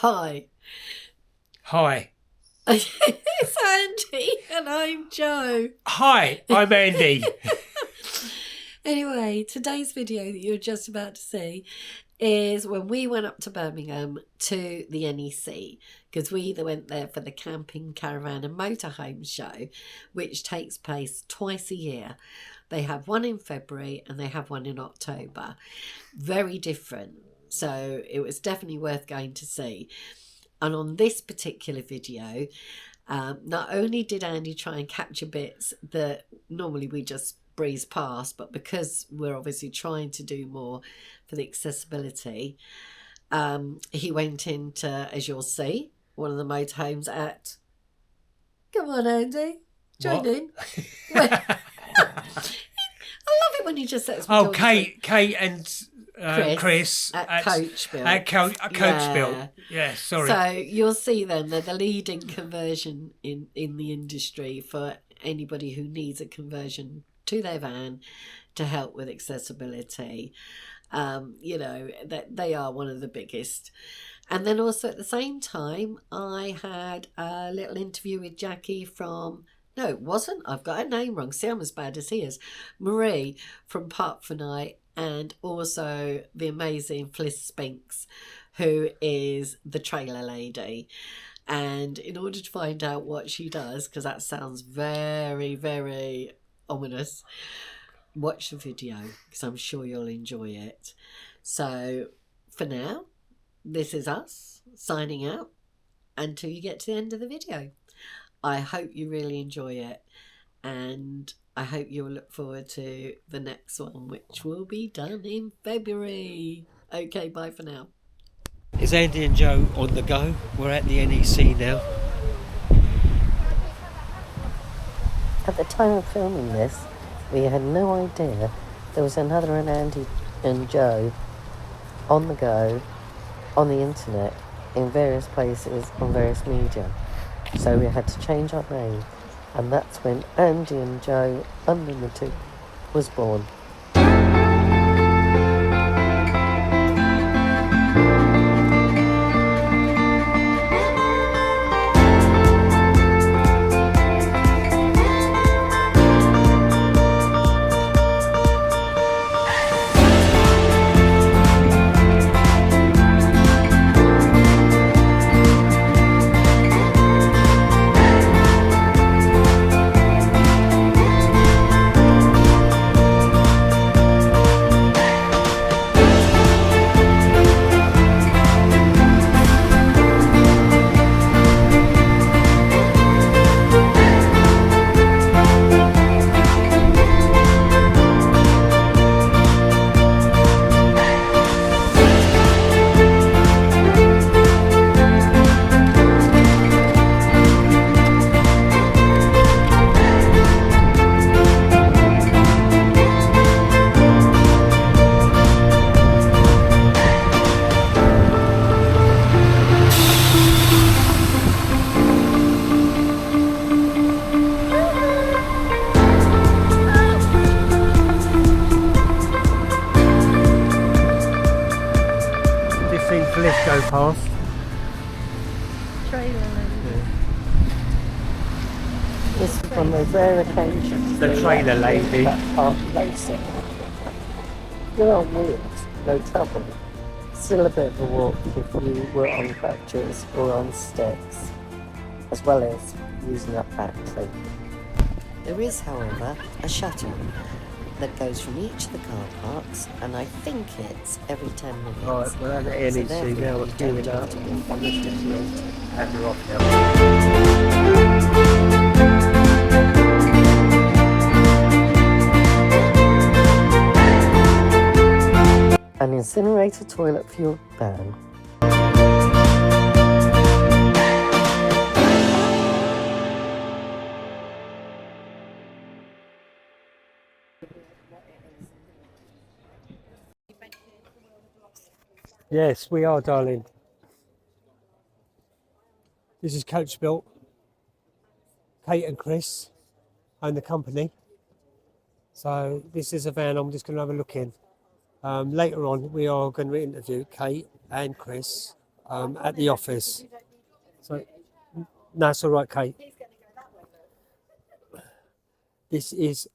Hi. Hi. It's Andy and I'm Joe. Hi, I'm Andy. Anyway, today's video that you're just about to see is when we went up to Birmingham to the NEC, because we either went there for the Camping, Caravan and Motorhome show, which takes place twice a year. They have one in February and they have one in October. Very different. So it was definitely worth going to see. And on this particular video, not only did Andy try and capture bits that normally we just breeze past, but because we're obviously trying to do more for the accessibility, he went into, as you'll see, one of the motorhomes at... Come on, Andy. Join in. I love it when you just let us... Kate and Chris at Coachbuilt. At Coachbuilt. Yeah, sorry. So you'll see them. They're the leading conversion in the industry for anybody who needs a conversion to their van to help with accessibility. You know, that they are one of the biggest. And then also at the same time, I had a little interview with Jackie from... No, it wasn't. I've got her name wrong. See, I'm as bad as he is. Marie from Park for Night, and also the amazing Fliss Spinks, who is the trailer lady. And in order to find out what she does, because that sounds very, very ominous, watch the video, because I'm sure you'll enjoy it. So for now, this is us signing out until you get to the end of the video. I hope you really enjoy it, and I hope you'll look forward to the next one, which will be done in February. Okay, bye for now. It's Andy and Joe on the go. We're at the NEC now. At the time of filming this, we had no idea there was another Andy and Joe on the go, on the internet, in various places, on various media. So we had to change our name, and that's when Andy and Joe Unlimited was born. Let's go past. Trailer lady. This is one of those rare occasions. The trailer lady. You're on wheels, no trouble. Still a bit of a walk if you were on crutches or on sticks, as well as using up battery. There is, however, a shuttle that goes from each of the car parks, and I think it's every 10 minutes. Right, we're at the NEC now, we're queuing up. And we're off now. An incinerator toilet for your van. Yes, we are, darling. This is Coachbuilt. Kate and Chris own the company. So this is a van I'm just going to have a look in. Later on, we are going to interview Kate and Chris at the office. So that's all right, Kate. This is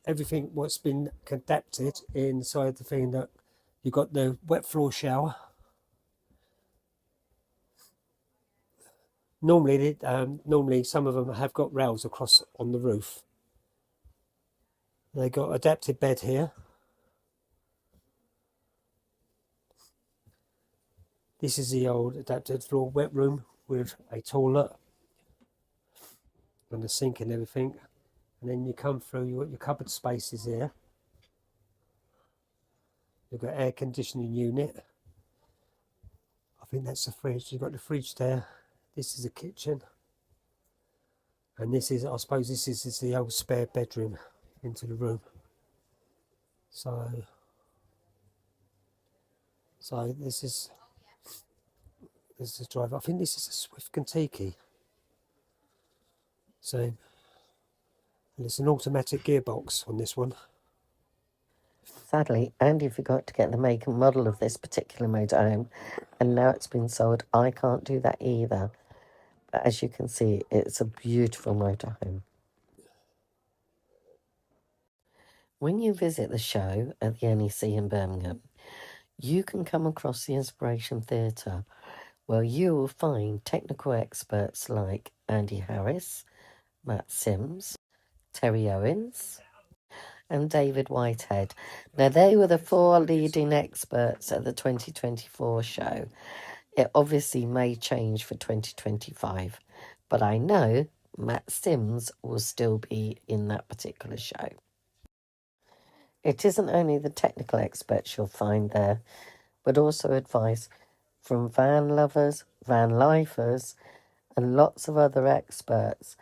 everything what's been adapted inside the thing. That you've got the wet floor shower. Normally some of them have got rails across on the roof. They got adapted bed here. This is the old adapted floor wet room with a toilet and a sink and everything. And then you come through, you've got your cupboard spaces here. You've got air conditioning unit. I think that's the fridge. You've got the fridge there. This is a kitchen. And this is, I suppose this is the old spare bedroom into the room. So this is the driver. I think this is a Swift Kentucky. So, and it's an automatic gearbox on this one. Sadly, Andy forgot to get the make and model of this particular motorhome, and now it's been sold. I can't do that either. But as you can see, it's a beautiful motorhome. When you visit the show at the NEC in Birmingham, you can come across the Inspiration Theatre, where you will find technical experts like Andy Harris, Matt Sims, Terry Owens, and David Whitehead. Now, they were the 4 leading experts at the 2024 show. It obviously may change for 2025, but I know Matt Sims will still be in that particular show. It isn't only the technical experts you'll find there, but also advice from van lovers, van lifers, and lots of other experts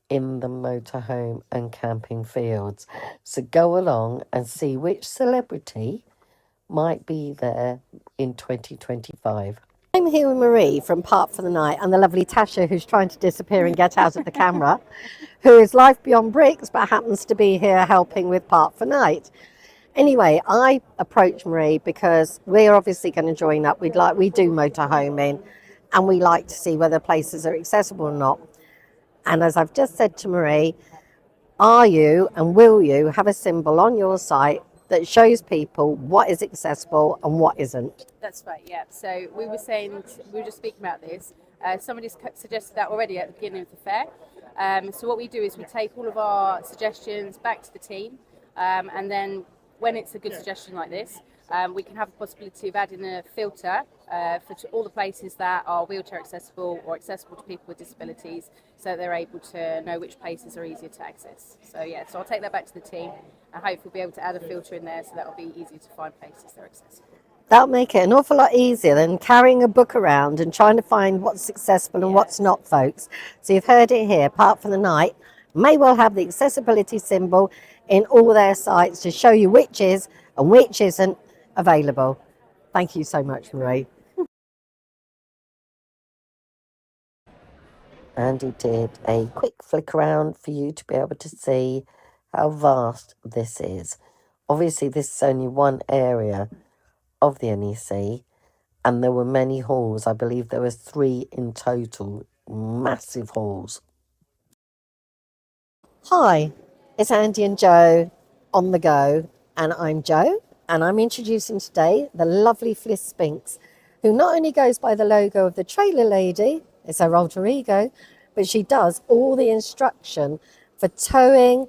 in the motorhome and camping fields. So go along and see which celebrity might be there in 2025. I'm here with Marie from Park for the Night and the lovely Tasha, who's trying to disappear and get out of the camera, who is Life Beyond Bricks but happens to be here helping with Park for Night. Anyway, I approached Marie because we're obviously going to join up. We do motorhoming, and we like to see whether places are accessible or not. And as I've just said to Marie, are you and will you have a symbol on your site that shows people what is accessible and what isn't? That's right, yeah. So we were just speaking about this. Somebody suggested that already at the beginning of the fair. So what we do is we take all of our suggestions back to the team, and then when it's a good suggestion like this, we can have the possibility of adding a filter for all the places that are wheelchair accessible or accessible to people with disabilities, so they're able to know which places are easier to access. So yeah, so I'll take that back to the team and hopefully be able to add a filter in there so that'll be easier to find places that are accessible. That'll make it an awful lot easier than carrying a book around and trying to find what's successful and what's not, folks. So you've heard it here. Park for the Night may well have the accessibility symbol in all their sites to show you which is and which isn't available. Thank you so much, Marie. Andy did a quick flick around for you to be able to see how vast this is. Obviously, this is only one area of the NEC, and there were many halls. I believe there were 3 in total, massive halls. Hi, it's Andy and Joe on the go, and I'm Joe, and I'm introducing today the lovely Fliss Spinks, who not only goes by the logo of the Trailer Lady, it's her alter ego, but she does all the instruction for towing,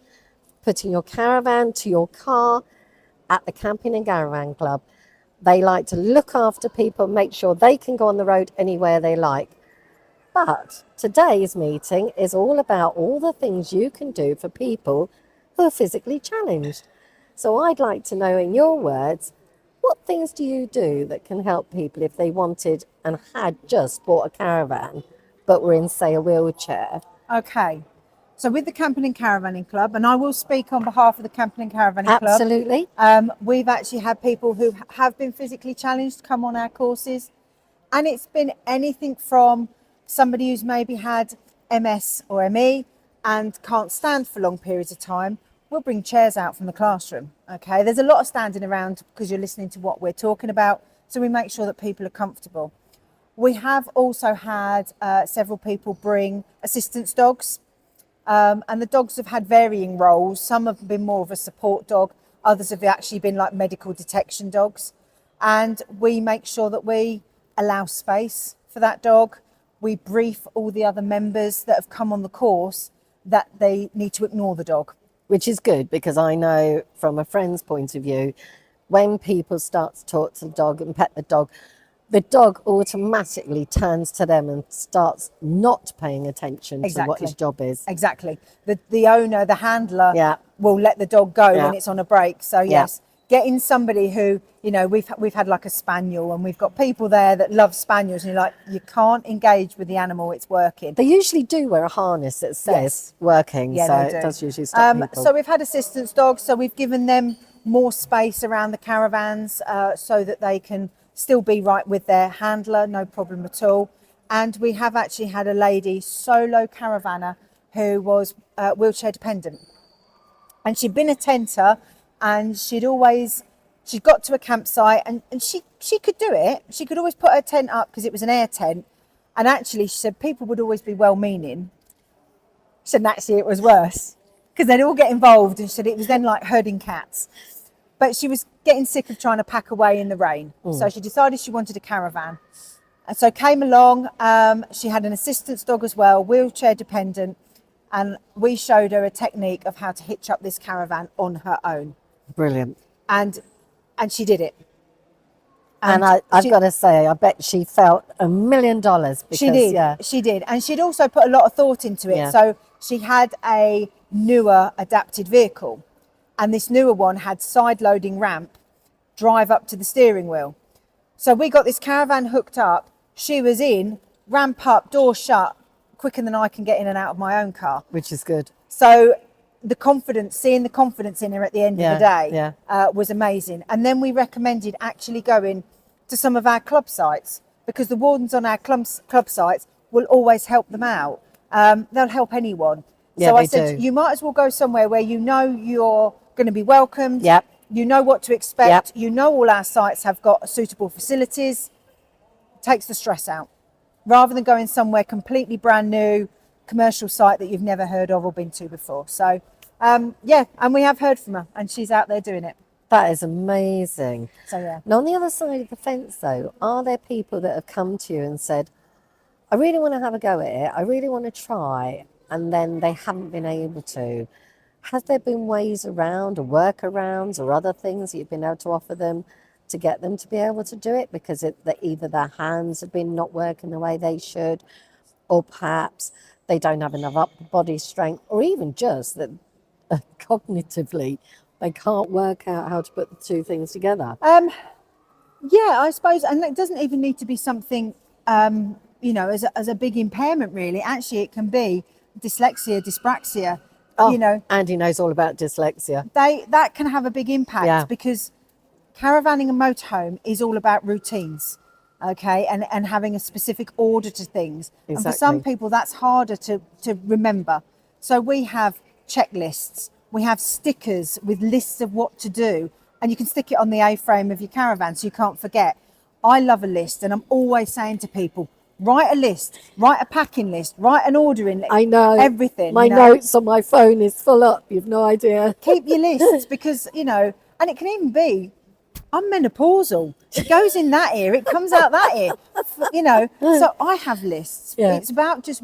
putting your caravan to your car at the Camping and Caravan Club. They like to look after people, make sure they can go on the road anywhere they like. But today's meeting is all about all the things you can do for people who are physically challenged. So I'd like to know, in your words, what things do you do that can help people if they wanted and had just bought a caravan but were in, say, a wheelchair? Okay. So with the Camping and Caravanning Club, and I will speak on behalf of the Camping and Caravanning Club. Absolutely. We've actually had people who have been physically challenged come on our courses. And it's been anything from somebody who's maybe had MS or ME and can't stand for long periods of time. We'll bring chairs out from the classroom. Okay. There's a lot of standing around because you're listening to what we're talking about. So we make sure that people are comfortable. We have also had several people bring assistance dogs, and the dogs have had varying roles. Some have been more of a support dog, others have actually been like medical detection dogs. And we make sure that we allow space for that dog. We brief all the other members that have come on the course that they need to ignore the dog. Which is good, because I know from a friend's point of view, when people start to talk to the dog and pet the dog automatically turns to them and starts not paying attention to what his job is. Exactly. The owner, the handler, Yeah. will let the dog go Yeah. when it's on a break. So yes, getting somebody who, you know, we've had like a spaniel, and we've got people there that love spaniels, and you're like, you can't engage with the animal, it's working. They usually do wear a harness that says working, Yeah, so they do. it does usually stop people. So we've had assistance dogs, so we've given them more space around the caravans so that they can still be right with their handler, no problem at all. And we have actually had a lady, solo caravaner, who was wheelchair dependent. And she'd been a tenter, and she'd got to a campsite, and she could do it. She could always put her tent up because it was an air tent. And actually, she said people would always be well-meaning. She said, actually, it was worse because they'd all get involved, and she said it was then like herding cats. But she was getting sick of trying to pack away in the rain. So she decided she wanted a caravan. And so came along, she had an assistance dog as well, wheelchair dependent. And we showed her a technique of how to hitch up this caravan on her own. Brilliant. And she did it. And I've got to say, I bet she felt $1 million. Because, she did. Yeah. She did. And she'd also put a lot of thought into it. Yeah. So she had a newer adapted vehicle. And this newer one had side loading ramp, drive up to the steering wheel. So we got this caravan hooked up. She was in, ramp up, door shut, quicker than I can get in and out of my own car. Which is good. So seeing the confidence in her at the end of the day was amazing. And then we recommended actually going to some of our club sites, because the wardens on our club sites will always help them out. They'll help anyone. Yeah, so I said, you might as well go somewhere where you know you're going to be welcomed. Yep. You know what to expect. Yep. You know all our sites have got suitable facilities. Takes the stress out. Rather than going somewhere completely brand new, commercial site that you've never heard of or been to before. So, and we have heard from her, and she's out there doing it. That is amazing. So, yeah. Now, on the other side of the fence, though, are there people that have come to you and said, I really want to have a go at it, I really want to try, and then they haven't been able to? Has there been ways around, or workarounds, or other things that you've been able to offer them to get them to be able to do it, because either their hands have been not working the way they should, or perhaps they don't have enough upper body strength, or even just that cognitively they can't work out how to put the two things together? Yeah, I suppose, and it doesn't even need to be something, as a big impairment, really. Actually, it can be dyslexia, dyspraxia. Oh, Andy knows all about dyslexia. That can have a big impact, because caravanning and motorhome is all about routines, okay, and having a specific order to things. Exactly. And for some people, that's harder to remember. So we have checklists, we have stickers with lists of what to do, and you can stick it on the A-frame of your caravan so you can't forget. I love a list, and I'm always saying to people, write a list, write a packing list, write an ordering list. I know. Everything. My notes on my phone is full up. You've no idea. Keep your lists, because, and it can even be, I'm menopausal. It goes in that ear, it comes out that ear. So I have lists. Yeah. It's about just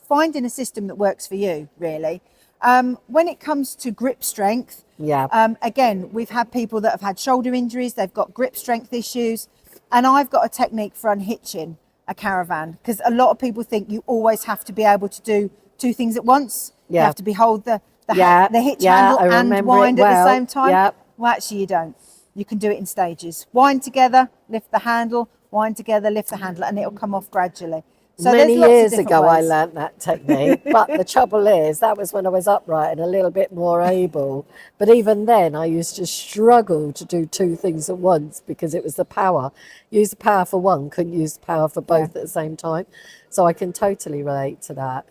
finding a system that works for you, really. When it comes to grip strength, again, we've had people that have had shoulder injuries, they've got grip strength issues, and I've got a technique for unhitching a caravan, because a lot of people think you always have to be able to do two things at once. You have to hold the hitch handle and wind at the same time. Well, actually, you don't. You can do it in stages. Wind together, lift the handle, wind together, lift the handle, and it'll come off gradually. So many years ago, I ways. learnt that technique. But the trouble is, that was when I was upright and a little bit more able. But even then, I used to struggle to do two things at once, because it was the power. Use the power for one, couldn't use the power for both at the same time. So I can totally relate to that.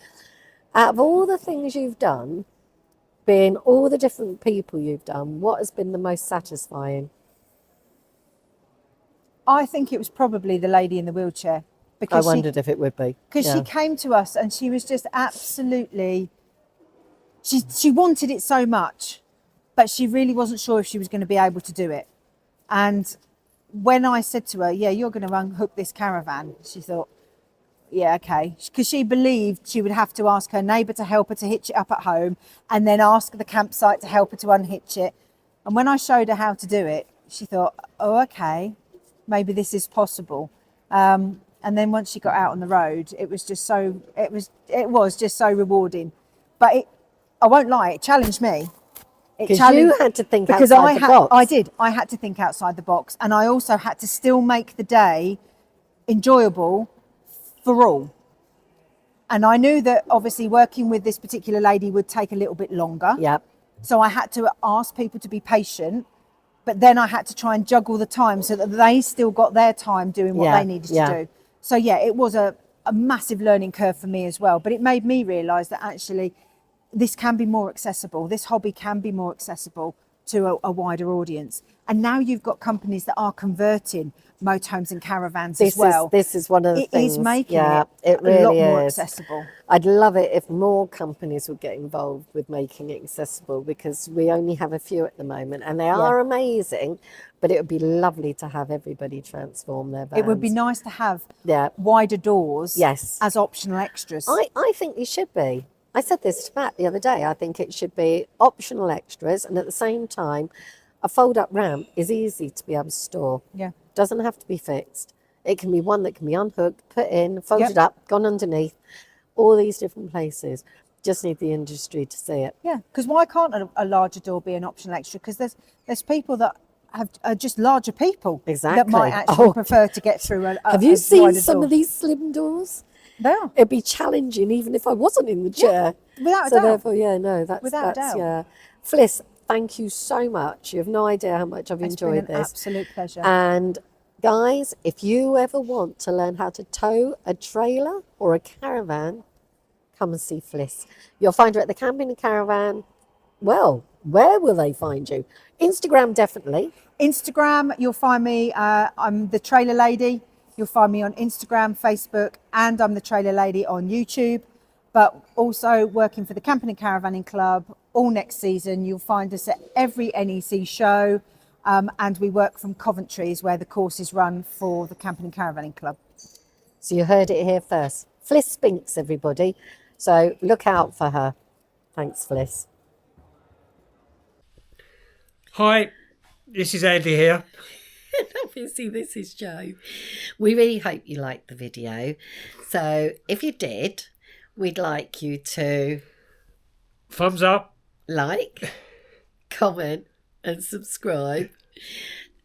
Out of all the things you've done, being all the different people you've done, what has been the most satisfying? I think it was probably the lady in the wheelchair. I wondered if it would be. Because she came to us and she was just absolutely, she wanted it so much, but she really wasn't sure if she was going to be able to do it. And when I said to her, yeah, you're going to unhook this caravan, she thought, yeah, okay. Because she believed she would have to ask her neighbour to help her to hitch it up at home and then ask the campsite to help her to unhitch it. And when I showed her how to do it, she thought, oh, okay, maybe this is possible. And then once she got out on the road, it was just so, it was just so rewarding. But I won't lie, it challenged me. Because you had to think outside the box. I did. I had to think outside the box. And I also had to still make the day enjoyable for all. And I knew that obviously working with this particular lady would take a little bit longer. Yep. So I had to ask people to be patient. But then I had to try and juggle the time so that they still got their time doing what they needed to do. So yeah, it was a massive learning curve for me as well. But it made me realise that actually this can be more accessible. This hobby can be more accessible to a wider audience. And now you've got companies that are converting motorhomes and caravans as well. This is one of the things. It is making it really a lot more is accessible. I'd love it if more companies would get involved with making it accessible, because we only have a few at the moment and they are amazing, but it would be lovely to have everybody transform their vans. It would be nice to have wider doors as optional extras. I think you should be. I said this to Matt the other day. I think it should be optional extras, and at the same time, a fold-up ramp is easy to be able to store. Yeah. Doesn't have to be fixed. It can be one that can be unhooked, put in, folded up, gone underneath, all these different places. Just need the industry to see it. Yeah, because why can't a larger door be an optional extra? Because there's people that are just larger people that might actually prefer to get through a Have you seen some door. of these slim doors? No. It'd be challenging even if I wasn't in the chair. Without a so doubt. Therefore, that's Without a doubt. Yeah. Fliss, thank you so much. You have no idea how much I've enjoyed been an this. Absolute pleasure. And guys, if you ever want to learn how to tow a trailer or a caravan, come and see Fliss. You'll find her at the Camping and Caravan. Well, where will they find you? Instagram, definitely. Instagram, you'll find me. I'm the Trailer Lady. You'll find me on Instagram, Facebook, and I'm the Trailer Lady on YouTube. But also working for the Camping and Caravanning Club all next season. You'll find us at every NEC show. And we work from Coventry, is where the courses run for the Camping and Caravanning Club. So you heard it here first. Fliss Spinks, everybody. So look out for her. Thanks, Fliss. Hi, this is Andy here. Obviously, this is Jo. We really hope you liked the video. So if you did, we'd like you to Thumbs up, like, comment and subscribe.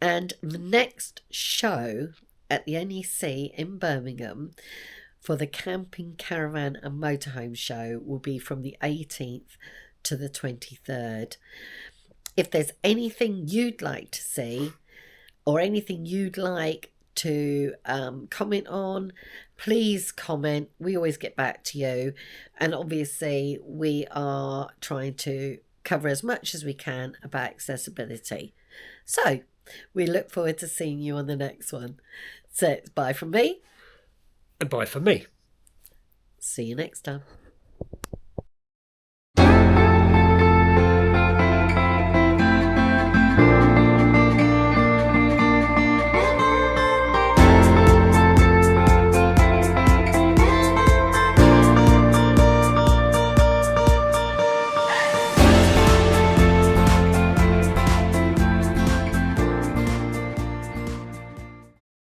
And the next show at the NEC in Birmingham for the Camping, Caravan and Motorhome show will be from the 18th to the 23rd. If there's anything you'd like to see or anything you'd like to comment on, please comment. We always get back to you. And obviously we are trying to cover as much as we can about accessibility. So we look forward to seeing you on the next one. So it's bye from me. and bye for me. See you next time.